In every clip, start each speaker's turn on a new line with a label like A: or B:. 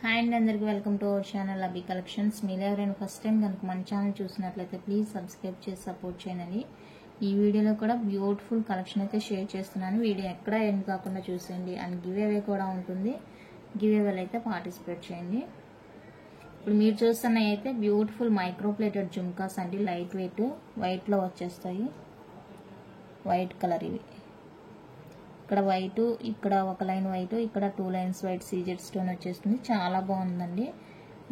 A: Hi అండి, అందరికీ welcome to our channel Abhi collections. మీరు ఎవరైనా ఫస్ట్ టైం కనుక మన ఛానల్ చూసినట్లయితే ప్లీజ్ సబ్స్క్రైబ్ చేసి సపోర్ట్ చేయండి. ఈ వీడియోలో కూడా బ్యూటిఫుల్ కలెక్షన్ అయితే షేర్ చేస్తున్నాను. వీడియో ఎక్కడ ఎండ్ కాకుండా చూసేయండి. అండ్ గివ్ అవే కూడా ఉంటుంది. గివ్ అవేలో అయితే పార్టిసిపేట్ చేయండి. ఇప్పుడు మీరు చూస్తున్నవి అయితే బ్యూటిఫుల్ మైక్రో ప్లేటెడ్ జుమ్కాస్ అండి. లైట్ వెయిట్ వైట్లో వచ్చేస్తాయి. వైట్ కలర్ ఇవి. ఇక్కడ వైట్, ఇక్కడ ఒక లైన్ వైట్, ఇక్కడ 2 లైన్స్ వైట్ సీజెడ్ స్టోన్ వచ్చేస్తుంది. చాలా బాగుందండి.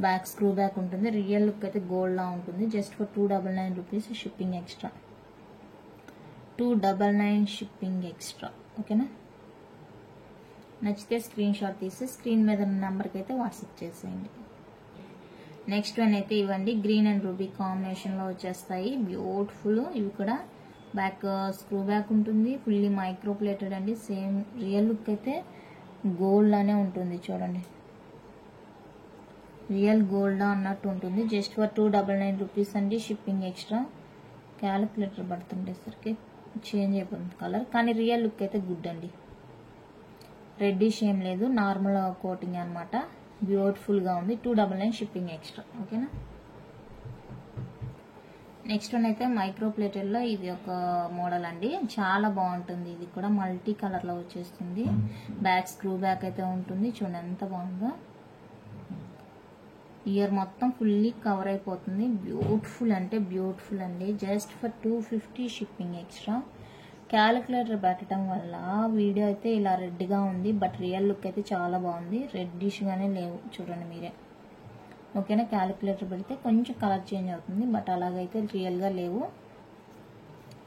A: బ్యాక్ స్క్రూ బ్యాక్ ఉంటుంది. రియల్ లుక్ అయితే గోల్డ్ లా ఉంటుంది. Just for 299 rupees shipping extra. 299 shipping extra. ఓకేనా? నచ్చితే స్క్రీన్ షాట్ తీసి స్క్రీన్ మీద ఉన్న నెంబర్కి అయితే వాట్సాప్ చేసేయండి. నెక్స్ట్ వన్ అయితే ఇవ్వండి. గ్రీన్ అండ్ రూబీ కాంబినేషన్లో వచ్చేస్తాయి. బ్యూటిఫుల్. ఇవి కూడా బ్యాక్ స్క్రూ బ్యాక్ ఉంటుంది. ఫుల్లీ మైక్రో ప్లేటెడ్ అండి. సేమ్ రియల్ లుక్ అయితే గోల్డ్ లానే ఉంటుంది. చూడండి, రియల్ గోల్డ్ అన్నట్టు ఉంటుంది. జస్ట్ ఫర్ 299 రూపీస్ అండి షిప్పింగ్ ఎక్స్ట్రా. క్యాలిక్యులేటర్ పడుతుండేసరికి చేంజ్ అయిపోతుంది కలర్, కానీ రియల్ లుక్ అయితే గుడ్ అండి. రెడ్డిష్ ఏం లేదు, నార్మల్ కోటింగ్ అనమాట. బ్యూటిఫుల్గా ఉంది. 299 షిప్పింగ్ ఎక్స్ట్రా. ఓకేనా? నెక్స్ట్ వన్ అయితే మైక్రో ప్లేటెడ్లో ఇది ఒక మోడల్ అండి. చాలా బాగుంటుంది. ఇది కూడా మల్టీ కలర్లో వచ్చేస్తుంది. బ్యాక్ స్క్రూ బ్యాక్ అయితే ఉంటుంది. చూడండి ఎంత బాగుందో. ఇయర్ మొత్తం ఫుల్లీ కవర్ అయిపోతుంది. బ్యూటిఫుల్ అంటే బ్యూటిఫుల్ అండి. Just for 250 shipping extra. Calculator పెట్టడం వల్ల వీడియో అయితే ఇలా రెడ్గా ఉంది, బట్ రియల్ లుక్ అయితే చాలా బాగుంది. రెడ్డిష్గానే లేవు, చూడండి మీరే. ఓకేనా? క్యాలిక్యులేటర్ పెడితే కొంచెం కలర్ చేంజ్ అవుతుంది, బట్ అలాగైతే రియల్గా లేవు.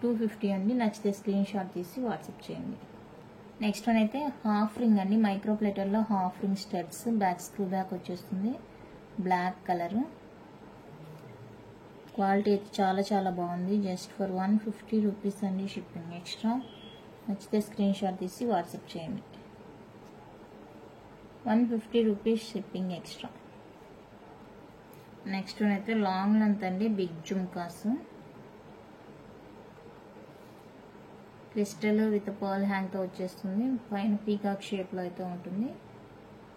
A: 250 అండి. నచ్చితే స్క్రీన్ షాట్ తీసి వాట్సాప్ చేయండి. నెక్స్ట్ వన్ అయితే హాఫ్ రింగ్ అండి. మైక్రో ప్లేటర్లో half ring studs. Back screw back వచ్చేస్తుంది. Black colour. క్వాలిటీ అయితే చాలా చాలా బాగుంది. జస్ట్ ఫర్ 150 రూపీస్ అండి షిప్పింగ్ ఎక్స్ట్రా. నచ్చితే స్క్రీన్ షాట్ తీసి వాట్సాప్ చేయండి. 150 rupees shipping extra. Next one అయితే లాంగ్ లెంత్ అండి. Big jhumkas. Crystal with pearl హ్యాంగ్తో వచ్చేస్తుంది. పైన పీకాక్ షేప్లో అయితే ఉంటుంది.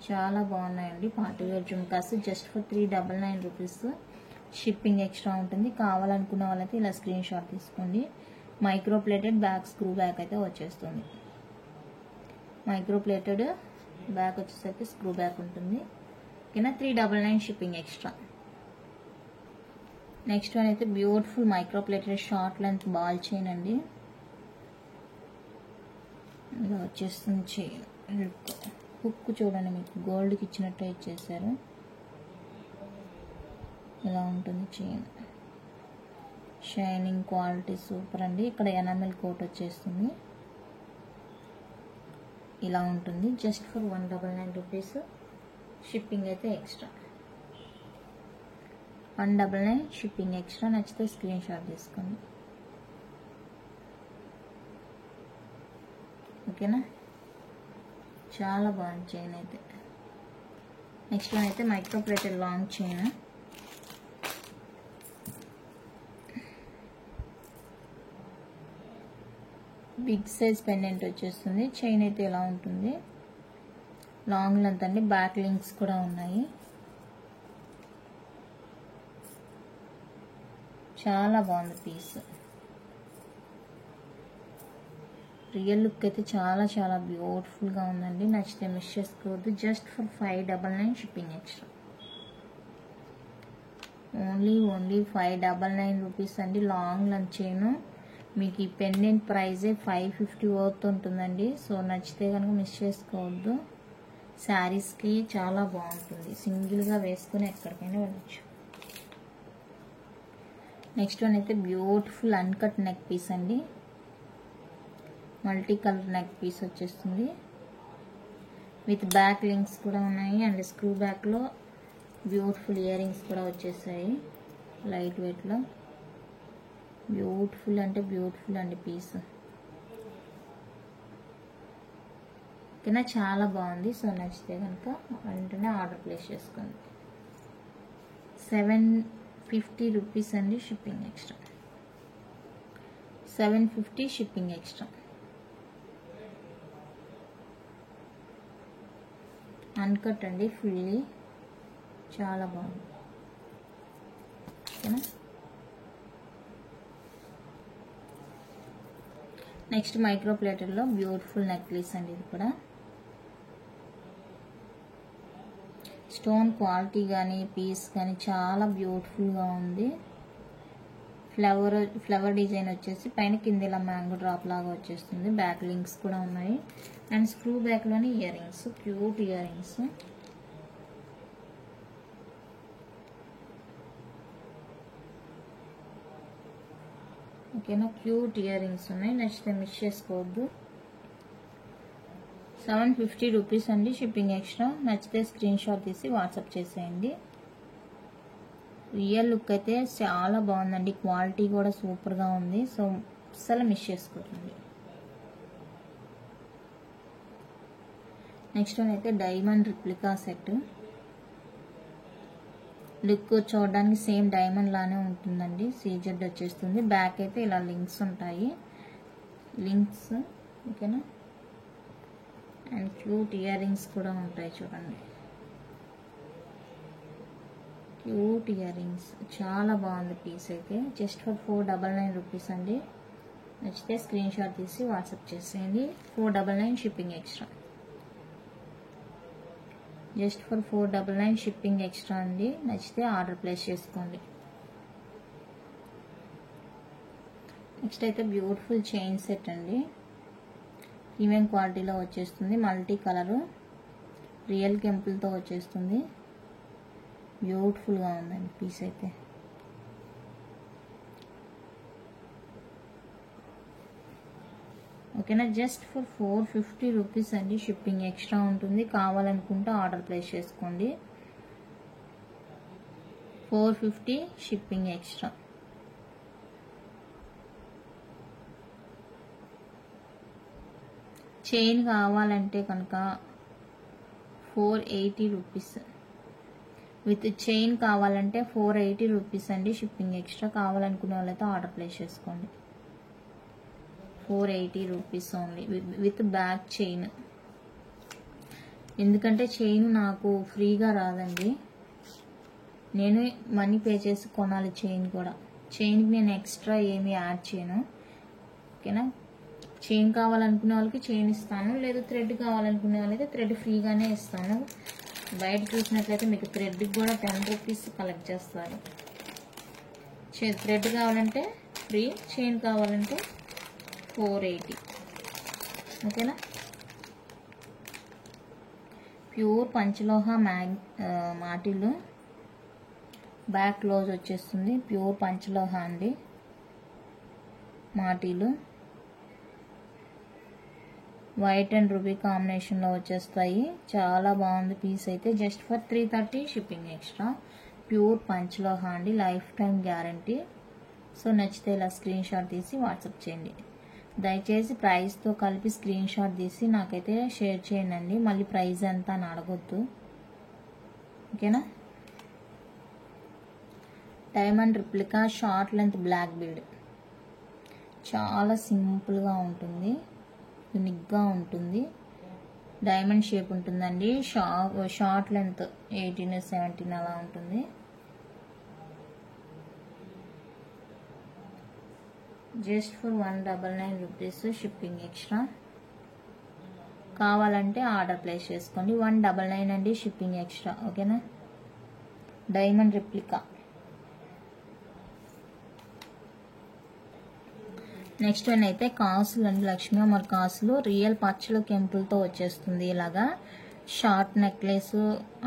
A: చాలా బాగున్నాయండి party wear jhumkas. Just for 399 rupees shipping extra ఉంటుంది. కావాలనుకున్న వాళ్ళైతే ఇలా స్క్రీన్ షాట్ తీసుకోండి. Micro plated back screw back అయితే వచ్చేస్తుంది. మైక్రో ప్లేటెడ్ బ్యాక్ వచ్చేసరికి స్క్రూ బ్యాక్ ఉంటుంది. ఓకేనా? 399 షిప్పింగ్ ఎక్స్ట్రా. నెక్స్ట్ వన్ అయితే beautiful micro plated short length ball chain అండి. ఇలా వచ్చేస్తుంది చైన్. హుక్ చూడండి, మీకు గోల్డ్కి ఇచ్చినట్టు ఇచ్చేసారు. ఇలా ఉంటుంది చైన్. షైనింగ్ క్వాలిటీ సూపర్ అండి. ఇక్కడ ఎనామిల్ కోట్ వచ్చేస్తుంది. ఇలా ఉంటుంది. జస్ట్ ఫర్ 199 రూపీస్ షిప్పింగ్ అయితే ఎక్స్ట్రా. 199 shipping extra. నచ్చితే స్క్రీన్ షాట్ తీసుకోండి. ఓకేనా? చాలా బాగుంది చైన్ అయితే. నెక్స్ట్ వన్ అయితే micro plated long chain. Big size pendant వచ్చేస్తుంది. చైన్ అయితే ఎలా ఉంటుంది, లాంగ్ లెంత్ అండి. బ్యాక్ లింక్స్ కూడా ఉన్నాయి. చాలా బాగుంది పీస్. రియల్ లుక్ అయితే చాలా చాలా బ్యూటిఫుల్గా ఉందండి. నచ్చితే మిస్ చేసుకోవద్దు. Just for 599 shipping extra. Only 599 rupees అండి. Long length chain. మీకు ఈ పెండెంట్ ప్రైజే 550 వర్త్ ఉంటుందండి. సో నచ్చితే కనుక మిస్ చేసుకోవద్దు. శారీస్కి చాలా బాగుంటుంది. సింగిల్గా వేసుకుని ఎక్కడికైనా వెళ్ళచ్చు. నెక్స్ట్ వన్ అయితే బ్యూటిఫుల్ అన్కట్ నెక్ పీస్ అండి. మల్టీ కలర్ నెక్ పీస్ వచ్చేస్తుంది. విత్ బ్యాక్ లింక్స్ కూడా ఉన్నాయి. అండ్ స్క్రూ బ్యాక్లో బ్యూటిఫుల్ ఇయర్ రింగ్స్ కూడా వచ్చేసాయి. లైట్ వెయిట్లో బ్యూటిఫుల్ అంటే బ్యూటిఫుల్ అండి పీస్. ఓకేనా? చాలా బాగుంది. సో నచ్చితే కనుక వెంటనే ఆర్డర్ ప్లేస్ చేసుకోండి. 750 రూపీస్ అండి shipping extra. 750 shipping extra. Uncut అండి. ఫుల్లీ చాలా బాగుంది. ఓకేనా. నెక్స్ట్ మైక్రో ప్లేటర్లో బ్యూటిఫుల్ నెక్లెస్ అండి. ఇది కూడా స్టోన్ క్వాలిటీ కానీ పీస్ కానీ చాలా బ్యూటిఫుల్గా ఉంది. ఫ్లవర్ డిజైన్ వచ్చేసి పైన కింద ఇలా మ్యాంగో డ్రాప్ లాగా వచ్చేస్తుంది. బ్యాక్ లింక్స్ కూడా ఉన్నాయి అండ్ స్క్రూ బ్యాక్లోని ear rings, cute ear rings. ఓకేనా, క్యూట్ ఇయర్ రింగ్స్ ఉన్నాయి. నచ్చితే మిస్ చేసుకోవద్దు. 750 రూపీస్ అండి, షిప్పింగ్ ఎక్స్ట్రా. నచ్చితే స్క్రీన్ షాట్ తీసి వాట్సాప్ చేసేయండి. రియల్ లుక్ అయితే చాలా బాగుందండి, క్వాలిటీ కూడా సూపర్గా ఉంది. సో అస్సలు మిస్ చేసుకోండి. నెక్స్ట్ వన్ అయితే డైమండ్ రిప్లికా సెట్. లుక్ చూడడానికి సేమ్ డైమండ్ లానే ఉంటుందండి. సీజెడ్ వచ్చేస్తుంది. బ్యాక్ అయితే ఇలా లింక్స్ ఉంటాయి, లింక్స్. ఓకేనా. అండ్ క్యూట్ ఇయర్ రింగ్స్ కూడా ఉంటాయి చూడండి. క్యూట్ ఇయర్ రింగ్స్, చాలా బాగుంది పీస్ అయితే. జస్ట్ ఫర్ 499 రూపీస్ అండి. నచ్చితే స్క్రీన్ షాట్ తీసి వాట్సాప్ చేసేయండి. 499 shipping extra. Just for 499 shipping extra అండి. నచ్చితే ఆర్డర్ ప్లేస్ చేసుకోండి. నెక్స్ట్ అయితే బ్యూటిఫుల్ చైన్ సెట్ అండి. ప్రీమియం క్వాలిటీలో వచ్చేస్తుంది. మల్టీ కలరు రియల్ కెంపుల్తో వచ్చేస్తుంది. బ్యూటిఫుల్గా ఉందండి పీస్ అయితే. ఓకేనా. జస్ట్ ఫర్ 450 రూపీస్ అండి. షిప్పింగ్ ఎక్స్ట్రా ఉంటుంది. కావాలనుకుంటే ఆర్డర్ ప్లేస్ చేసుకోండి. 450 షిప్పింగ్ ఎక్స్ట్రా. చైన్ కావాలంటే కనుక 480 రూపీస్. విత్ చైన్ కావాలంటే 480 రూపీస్ అండి. Shipping extra. కావాలనుకునే వాళ్ళైతే ఆర్డర్ ప్లేస్ చేసుకోండి. 480 rupees only with back chain. ఎందుకంటే చైన్ నాకు ఫ్రీగా రాదండి, నేను మనీ పే చేసి కొనాలి. చైన్ కూడా, చైన్కి నేను ఎక్స్ట్రా ఏమీ యాడ్ చేయను. ఓకేనా. చైన్ కావాలనుకునే వాళ్ళకి చైన్ ఇస్తాను, లేదు థ్రెడ్ కావాలనుకునే వాళ్ళైతే థ్రెడ్ ఫ్రీగానే ఇస్తాను. బయట చూసినట్లయితే మీకు థ్రెడ్కి కూడా 10 రూపీస్ కలెక్ట్ చేస్తారు. థ్రెడ్ కావాలంటే ఫ్రీ, చైన్ కావాలంటే 480. ఓకేనా. ప్యూర్ పంచలోహ మాటిలు. బ్యాక్ క్లోజ్ వచ్చేస్తుంది. ప్యూర్ పంచలోహ అండి మాటిలు. వైట్ అండ్ రూబీ కాంబినేషన్లో వచ్చేస్తాయి. చాలా బాగుంది పీస్ అయితే. Just for 330 shipping extra. Pure పంచలోహ అండి, లైఫ్ టైం గ్యారంటీ. సో నచ్చితే ఇలా స్క్రీన్ షాట్ తీసి వాట్సాప్ చేయండి. దయచేసి ప్రైస్తో కలిపి స్క్రీన్ షాట్ తీసి నాకైతే షేర్ చేయండి. మళ్ళీ ప్రైస్ ఎంత అని అడగొద్దు. ఓకేనా. Diamond replica short length black bead. చాలా సింపుల్గా ఉంటుంది, యూనిక్గా ఉంటుంది. డైమండ్ షేప్ ఉంటుందండి. షార్ట్ లెంత్ 18, 17 అలా ఉంటుంది. Just for 199 rupees shipping extra. కావాలంటే ఆర్డర్ ప్లేస్ చేసుకోండి. 199 అండి, షిప్పింగ్ ఎక్స్ట్రా. ఓకేనా. Diamond replica. నెక్స్ట్ వన్ అయితే కాసులు అండి, లక్ష్మీ అమ్మర్ కాసులు. రియల్ పచ్చల కెంపులతో వచ్చేస్తుంది. ఇలాగా షార్ట్ నెక్లెస్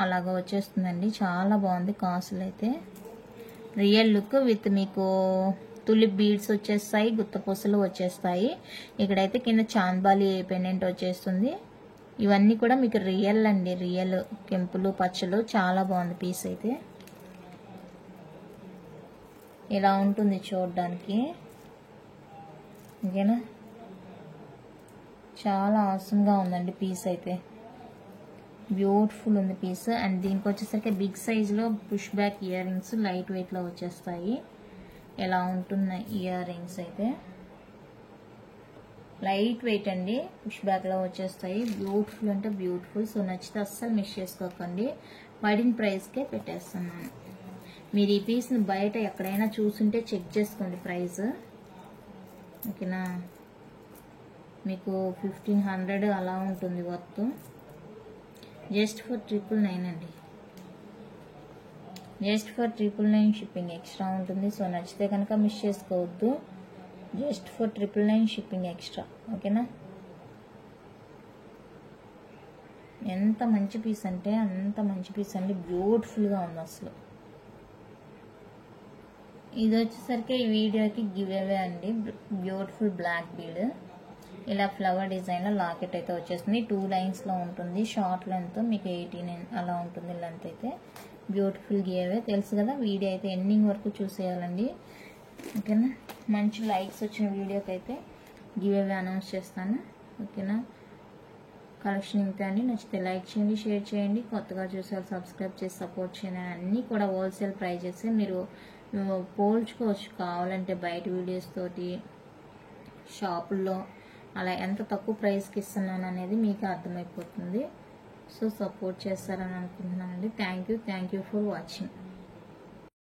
A: అలాగా వచ్చేస్తుందండి. చాలా బాగుంది కాసులు అయితే. రియల్ లుక్ విత్ మీకు తులిప్ బీడ్స్ వచ్చేస్తాయి, గుత్తపూసలు వచ్చేస్తాయి. ఇక్కడైతే కింద చాంద్బాలి పెండెంట్ వచ్చేస్తుంది. ఇవన్నీ కూడా మీకు రియల్ అండి, రియల్ కెంపులు పచ్చలు. చాలా బాగుంది పీస్ అయితే. ఇలా ఉంటుంది చూడడానికి. ఓకేనా. చాలా ఆసంగా ఉందండి పీస్ అయితే. బ్యూటిఫుల్ ఉంది పీస్. అండ్ దీనికి వచ్చేసరికి బిగ్ సైజులో push back ear rings light వెయిట్లో వచ్చేస్తాయి. ఎలా ఉంటున్నాయి ఇయర్ రింగ్స్ అయితే. లైట్ వెయిట్ అండి, పుష్ బ్యాక్లో వచ్చేస్తాయి. బ్యూటిఫుల్ అంటే బ్యూటిఫుల్. సో నచ్చితే అస్సలు మిస్ చేసుకోకండి. పడిన ప్రైస్కే పెట్టేస్తున్నాను. మీరు ఈ పీస్ని బయట ఎక్కడైనా చూసుంటే చెక్ చేసుకోండి ప్రైస్, ఓకేనా. మీకు 1500 అలా ఉంటుంది వర్త్. జస్ట్ ఫర్ 999 అండి, జస్ట్ ఫర్ 999 షిప్పింగ్ ఎక్స్ట్రా ఉంటుంది. సో నచ్చితే కనుక మిస్ చేసుకోవద్దు. జస్ట్ ఫర్ 999 షిప్పింగ్ ఎక్స్ట్రా, ఓకేనా. ఎంత మంచి పీస్ అంటే అంత మంచి పీస్ అండి, బ్యూటిఫుల్గా ఉంది అసలు. ఇది వచ్చేసరికి ఈ వీడియోకి గివ్ అవే అండి. బ్యూటిఫుల్ బ్లాక్ బీడ్, ఇలా ఫ్లవర్ డిజైన్లో లాకెట్ అయితే వచ్చేస్తుంది. 2 లైన్స్లో ఉంటుంది. షార్ట్ లెంత్ మీకు 18 అలా ఉంటుంది లెంత్ అయితే. బ్యూటిఫుల్ గివ్ అవే, తెలుసు కదా. వీడియో అయితే ఎండింగ్ వరకు చూసేయాలండి, ఓకేనా. మంచి లైక్స్ వచ్చిన వీడియోకి అయితే గివ్ అవే అనౌన్స్ చేస్తాను, ఓకేనా. కలెక్షన్ ఇంతే అండి. నచ్చితే లైక్ చేయండి, షేర్ చేయండి. కొత్తగా చూసేవాళ్ళు సబ్స్క్రైబ్ చేసి సపోర్ట్ చేయండి. అన్నీ కూడా హోల్సేల్ ప్రైజెస్. మీరు పోల్చుకోవచ్చు కావాలంటే బయట వీడియోస్ తోటి, షాపుల్లో అలా ఎంత తక్కువ ప్రైస్కి ఇస్తున్నాను అనేది మీకు అర్థమైపోతుంది. సో సపోర్ట్ చేస్తారని అనుకుంటున్నానండి. Thank you for watching.